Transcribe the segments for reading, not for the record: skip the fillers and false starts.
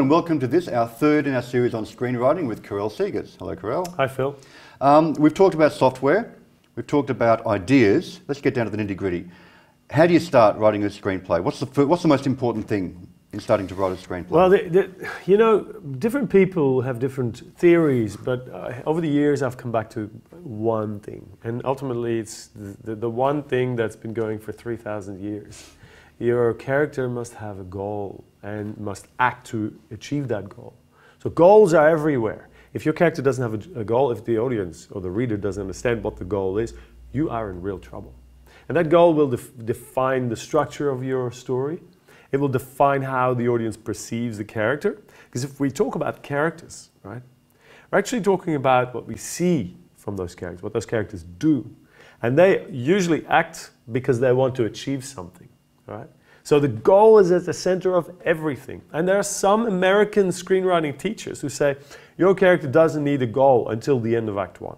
and welcome to this, our third in our series on screenwriting with Karel Segers. Hello, Karel. Hi, Phil. We've talked about software, we've talked about ideas. Let's get down to the nitty-gritty. How do you start writing a screenplay? What's the most important thing in starting to write a screenplay? Well, you know, different people have different theories, but over the years I've come back to one thing, and ultimately it's the one thing that's been going for 3,000 years. Your character must have a goal and must act to achieve that goal. So goals are everywhere. If your character doesn't have a goal, if the audience or the reader doesn't understand what the goal is, you are in real trouble. And that goal will define the structure of your story. It will define how the audience perceives the character. Because if we talk about characters, right, we're actually talking about what we see from those characters, what those characters do. And they usually act because they want to achieve something. Right? So the goal is at the center of everything. And there are some American screenwriting teachers who say, your character doesn't need a goal until the end of Act 1.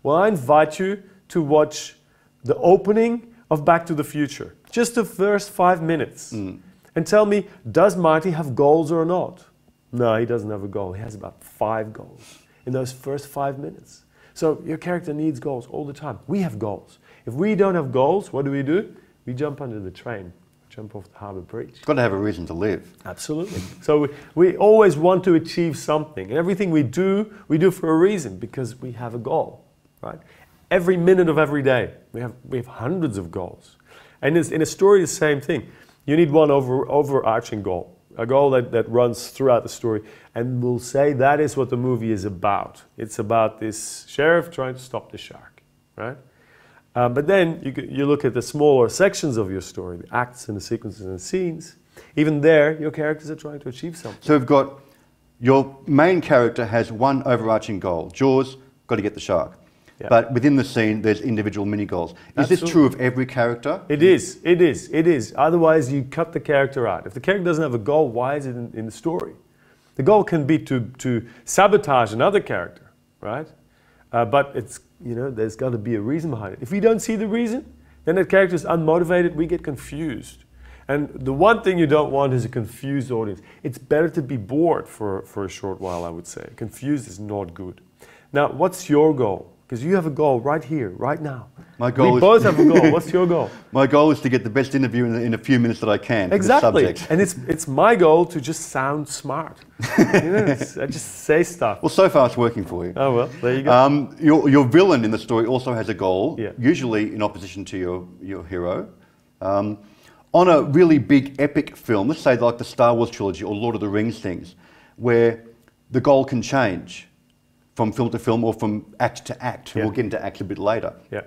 Well, I invite you to watch the opening of Back to the Future, just the first 5 minutes, and tell me, does Marty have goals or not? No, he doesn't have a goal. He has about 5 goals in those first 5 minutes. So your character needs goals all the time. We have goals. If we don't have goals, what do? We jump under the train, jump off the harbour bridge. It's got to have a reason to live. Absolutely. So we always want to achieve something. And everything we do for a reason, because we have a goal, right? Every minute of every day, we have hundreds of goals. And in a story, the same thing. You need one overarching goal, a goal that runs throughout the story, and we'll say that is what the movie is about. It's about this sheriff trying to stop the shark, right? But then you look at the smaller sections of your story, the acts and the sequences and the scenes. Even there, your characters are trying to achieve something. So we've got your main character has one overarching goal. Jaws, got to get the shark. Yeah. But within the scene, there's individual mini goals. Is this true of every character? It is, it is, it is. Otherwise, you cut the character out. If the character doesn't have a goal, why is it in the story? The goal can be to sabotage another character, right? But it's, you know, there's got to be a reason behind it. If we don't see the reason, then that character is unmotivated, we get confused. And the one thing you don't want is a confused audience. It's better to be bored for a short while, I would say. Confused is not good. Now, what's your goal? Because you have a goal right here, right now. My goal we both have a goal. What's your goal? My goal is to get the best interview in a few minutes that I can. Exactly. For the subject. And it's my goal to just sound smart. You know, I just say stuff. Well, so far it's working for you. Oh, well, there you go. Your villain in the story also has a goal, yeah, usually in opposition to your hero. On a really big epic film, let's say like the Star Wars trilogy or Lord of the Rings things, where the goal can change from film to film or from act to act. Yeah. We'll get into acts a bit later. Yeah.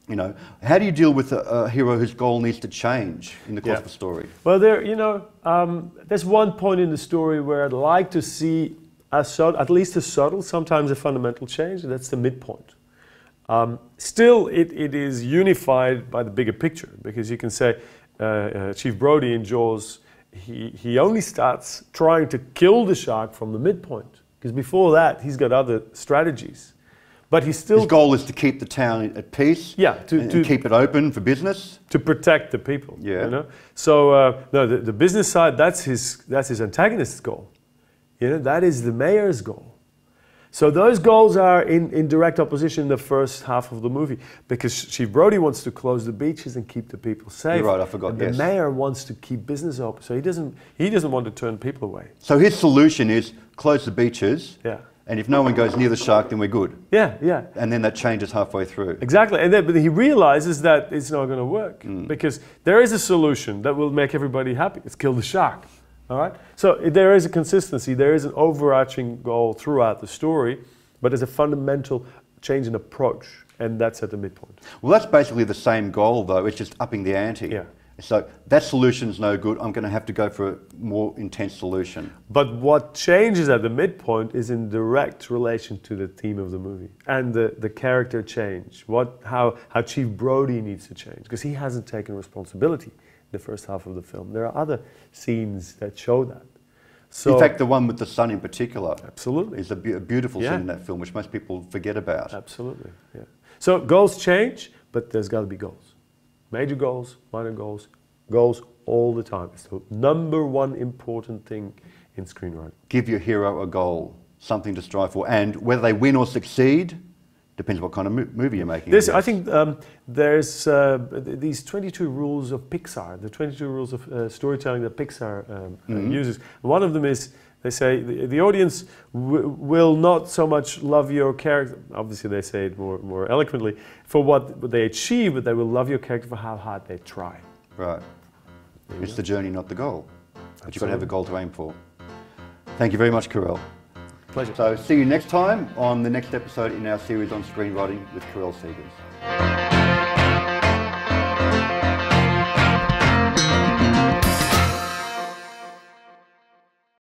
You know, how do you deal with a hero whose goal needs to change in the course of a story? Well, there's one point in the story where I'd like to see at least a subtle, sometimes a fundamental change, and that's the midpoint. Still, it is unified by the bigger picture, because you can say Chief Brody in Jaws, he only starts trying to kill the shark from the midpoint. Because before that, he's got other strategies. But he's still... His goal is to keep the town at peace, to keep it open for business. To protect the people, yeah. You know? So, no, the business side, that's his antagonist's goal. You know, that is the mayor's goal. So those goals are in direct opposition in the first half of the movie, because Chief Brody wants to close the beaches and keep the people safe. You're right, I forgot, and the mayor wants to keep business open, so he doesn't want to turn people away. So his solution is close the beaches, yeah, and if no one goes near the shark, then we're good. Yeah, yeah. And then that changes halfway through. Exactly, and then, but he realizes that it's not going to work, because there is a solution that will make everybody happy. It's kill the shark. All right? So there is a consistency, there is an overarching goal throughout the story, but there's a fundamental change in approach, and that's at the midpoint. Well, that's basically the same goal, though, it's just upping the ante. Yeah. So that solution's no good, I'm going to have to go for a more intense solution. But what changes at the midpoint is in direct relation to the theme of the movie, and the character change, how Chief Brody needs to change, because he hasn't taken responsibility the first half of the film. There are other scenes that show that. So, in fact, the one with the sun in particular, absolutely, is a beautiful scene in that film, which most people forget about. Absolutely, yeah. So goals change, but there's got to be goals. Major goals, minor goals, goals all the time. It's the #1 important thing in screenwriting. Give your hero a goal, something to strive for, and whether they win or succeed depends what kind of movie you're making. I think there's these 22 rules of Pixar, the 22 rules of storytelling that Pixar uses. One of them is, they say, the audience will not so much love your character, obviously they say it more eloquently, for what they achieve, but they will love your character for how hard they try. Right. It's the journey, not the goal. But you've got to have a goal to aim for. Thank you very much, Karel. Pleasure. So see you next time on the next episode in our series on screenwriting with Karel Seegers.